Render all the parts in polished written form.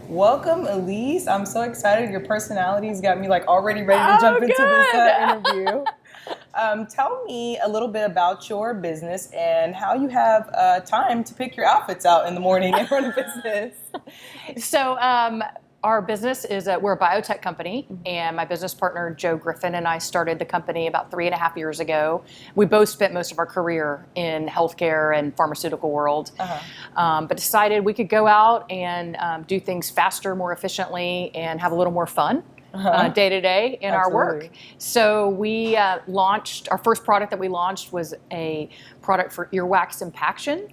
Welcome, Elyse. I'm so excited. Your personality's got me like already ready to jump into this interview. Tell me a little bit about your business and how you have time to pick your outfits out in the morning and run a business. So our business is we're a biotech company, and my business partner, Joe Griffin, and I started the company about 3.5 years ago. We both spent most of our career in healthcare and pharmaceutical world, but decided we could go out and do things faster, more efficiently, and have a little more fun day to day in our work. So we launched, our first product that we launched was a product for earwax impaction,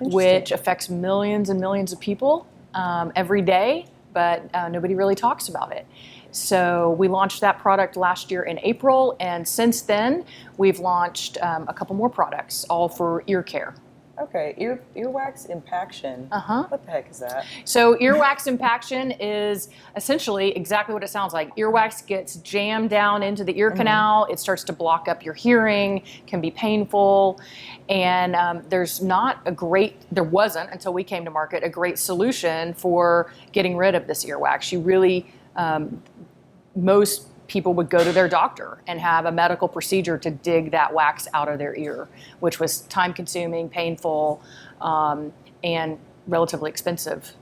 which affects millions and millions of people every day, but nobody really talks about it. So we launched that product last year in April, and since then we've launched a couple more products, all for ear care. Okay, earwax impaction. What the heck is that? So earwax impaction is essentially exactly what it sounds like. Earwax gets jammed down into the ear canal. It starts to block up your hearing, can be painful, and there wasn't until we came to market a great solution for getting rid of this earwax. You really, most people would go to their doctor and have a medical procedure to dig that wax out of their ear, which was time consuming, painful, and relatively expensive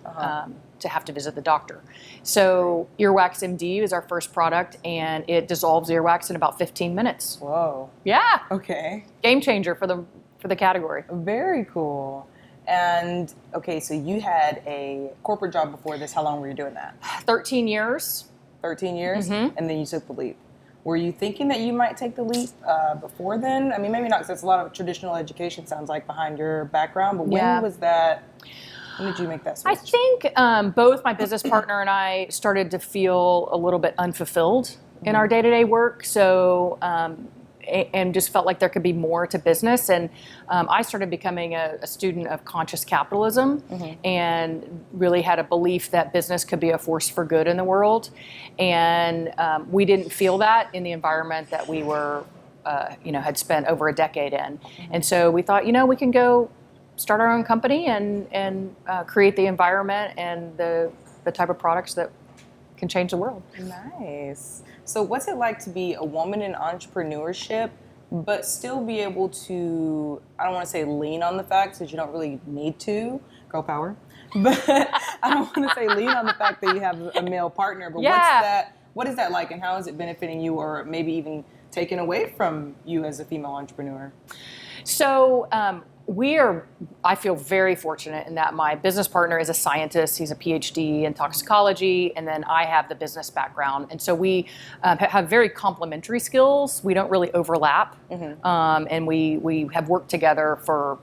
to have to visit the doctor. So Earwax MD is our first product, and it dissolves earwax in about 15 minutes. Whoa. Yeah. Okay. Game changer for the category. Very cool. And okay, so you had a corporate job before this. How long were you doing that? 13 years. 13 years, and then you took the leap. Were you thinking that you might take the leap before then? I mean, maybe not, because it's a lot of traditional education, sounds like, behind your background, but when was that? When did you make that switch? I think both my business partner and I started to feel a little bit unfulfilled in our day-to-day work, so and just felt like there could be more to business. And I started becoming a student of conscious capitalism, and really had a belief that business could be a force for good in the world. And we didn't feel that in the environment that we were, had spent over a decade in. And so we thought, we can go start our own company and create the environment and the type of products that can change the world. Nice. So what's it like to be a woman in entrepreneurship, but still be able to, I don't want to say lean on the fact, because you don't really need to, girl power, but I don't want to say lean on the fact that you have a male partner, but what is that like, and how is it benefiting you, or maybe even taken away from you as a female entrepreneur? So I feel very fortunate in that my business partner is a scientist. He's a PhD in toxicology, and then I have the business background. And so we have very complementary skills. We don't really overlap, and we have worked together for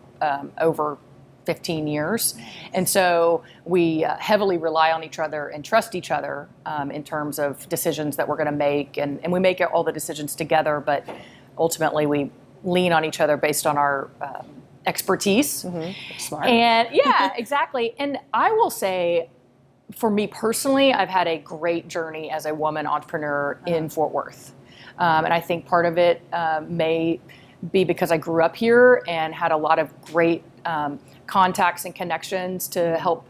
over 15 years. And so we heavily rely on each other and trust each other in terms of decisions that we're going to make. And we make all the decisions together, but ultimately we lean on each other based on our expertise. Smart. And yeah, exactly. And I will say, for me personally, I've had a great journey as a woman entrepreneur in Fort Worth. And I think part of it may be because I grew up here and had a lot of great contacts and connections to help,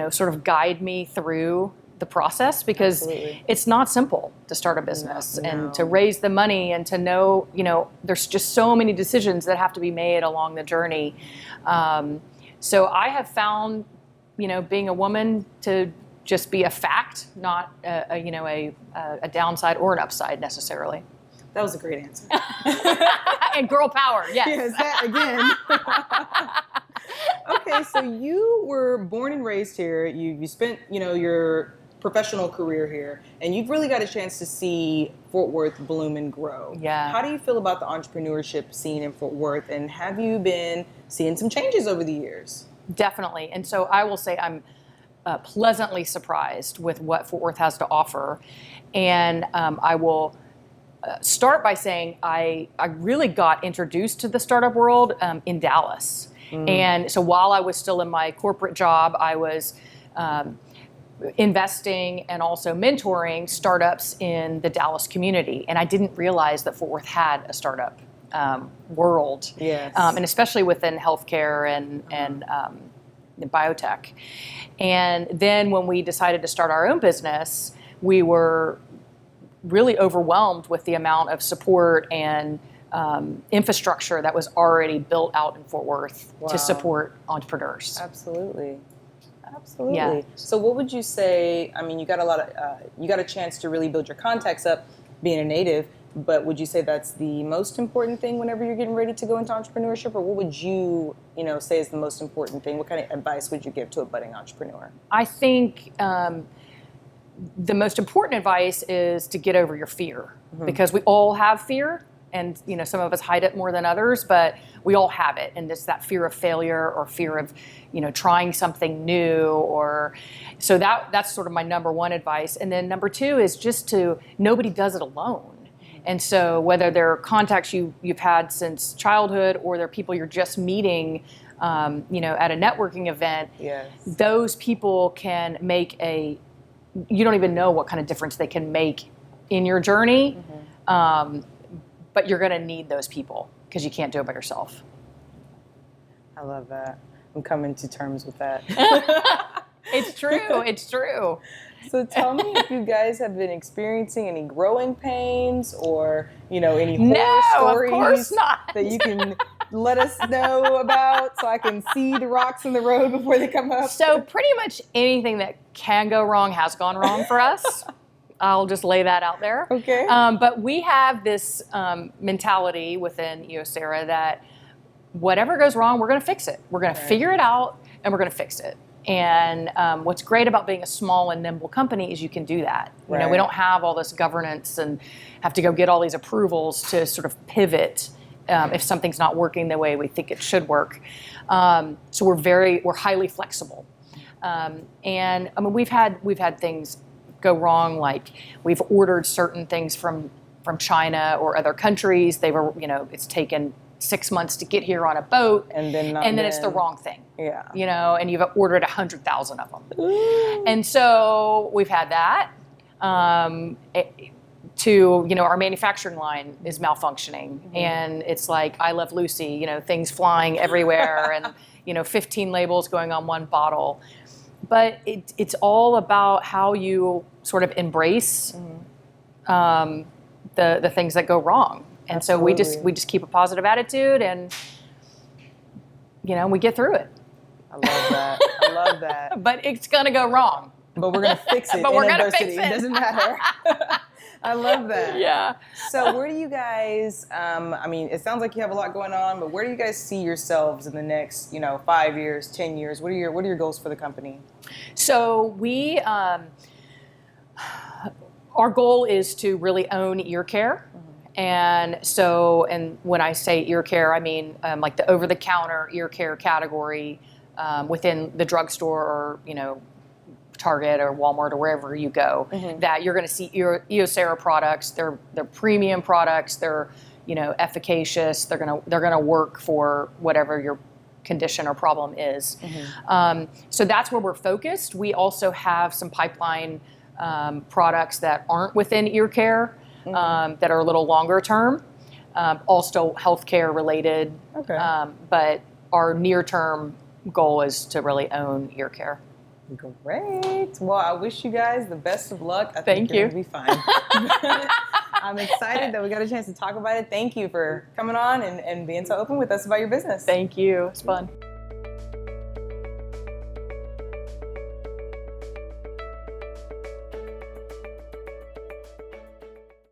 sort of guide me through the process, because it's not simple to start a business and to raise the money and to know, there's just so many decisions that have to be made along the journey. So I have found, being a woman to just be a fact, not a downside or an upside necessarily. That was a great answer. And girl power, yes. Yes, that again. Okay, so you were born and raised here. You spent, your professional career here, and you've really got a chance to see Fort Worth bloom and grow. Yeah. How do you feel about the entrepreneurship scene in Fort Worth, and have you been seeing some changes over the years? Definitely. And so I will say I'm pleasantly surprised with what Fort Worth has to offer. And I will start by saying I really got introduced to the startup world in Dallas. And so while I was still in my corporate job, I was investing and also mentoring startups in the Dallas community. And I didn't realize that Fort Worth had a startup world. Yes. And especially within healthcare and in biotech. And then when we decided to start our own business, we were really overwhelmed with the amount of support and infrastructure that was already built out in Fort Worth to support entrepreneurs. Absolutely. Absolutely. Yeah. So what would you say, I mean, you got a chance to really build your contacts up being a native, but would you say that's the most important thing whenever you're getting ready to go into entrepreneurship, or what would you say is the most important thing? What kind of advice would you give to a budding entrepreneur? I think the most important advice is to get over your fear, because we all have fear, and some of us hide it more than others, but we all have it, and it's that fear of failure or fear of trying something new, or so that's sort of my number one advice. And then number two is just nobody does it alone. And so whether they're contacts you've had since childhood, or they're people you're just meeting at a networking event, yes, those people can make you don't even know what kind of difference they can make in your journey. But you're going to need those people, because you can't do it by yourself. I love that. I'm coming to terms with that. It's true. It's true. So tell me if you guys have been experiencing any growing pains, or any horror stories of course not. that you can let us know about, so I can see the rocks in the road before they come up. So pretty much anything that can go wrong has gone wrong for us. I'll just lay that out there. Okay. But we have this mentality within Eosera that whatever goes wrong, we're going to fix it. We're going to figure it out, and we're going to fix it. And what's great about being a small and nimble company is you can do that. We don't have all this governance and have to go get all these approvals to sort of pivot if something's not working the way we think it should work. So we're highly flexible. And I mean, we've had things go wrong, like we've ordered certain things from China or other countries. They were, it's taken 6 months to get here on a boat, and then it's the wrong thing. Yeah. And you've ordered 100,000 of them. Ooh. And so we've had that. Our manufacturing line is malfunctioning, and it's like I Love Lucy, things flying everywhere, and 15 labels going on one bottle. But it's all about how you sort of embrace the things that go wrong. And Absolutely. so we just keep a positive attitude, and we get through it. I love that. I love that. But it's gonna go wrong. But we're gonna fix it. But we're gonna adversity. fix it. It doesn't matter. I love that. Yeah. So where do you guys, it sounds like you have a lot going on, but where do you guys see yourselves in the next, 5 years, 10 years? What are your goals for the company? So we, our goal is to really own ear care. And when I say ear care, I mean like the over-the-counter ear care category within the drugstore, or Target or Walmart or wherever you go, that you're going to see Eosera products. They're premium products. They're efficacious. They're gonna work for whatever your condition or problem is. So that's where we're focused. We also have some pipeline products that aren't within ear care, that are a little longer term, also healthcare related. Okay. But our near term goal is to really own ear care. Great. Well, I wish you guys the best of luck. I Thank think you're you. gonna be fine. I'm excited that we got a chance to talk about it. Thank you for coming on and being so open with us about your business. Thank you. It's fun.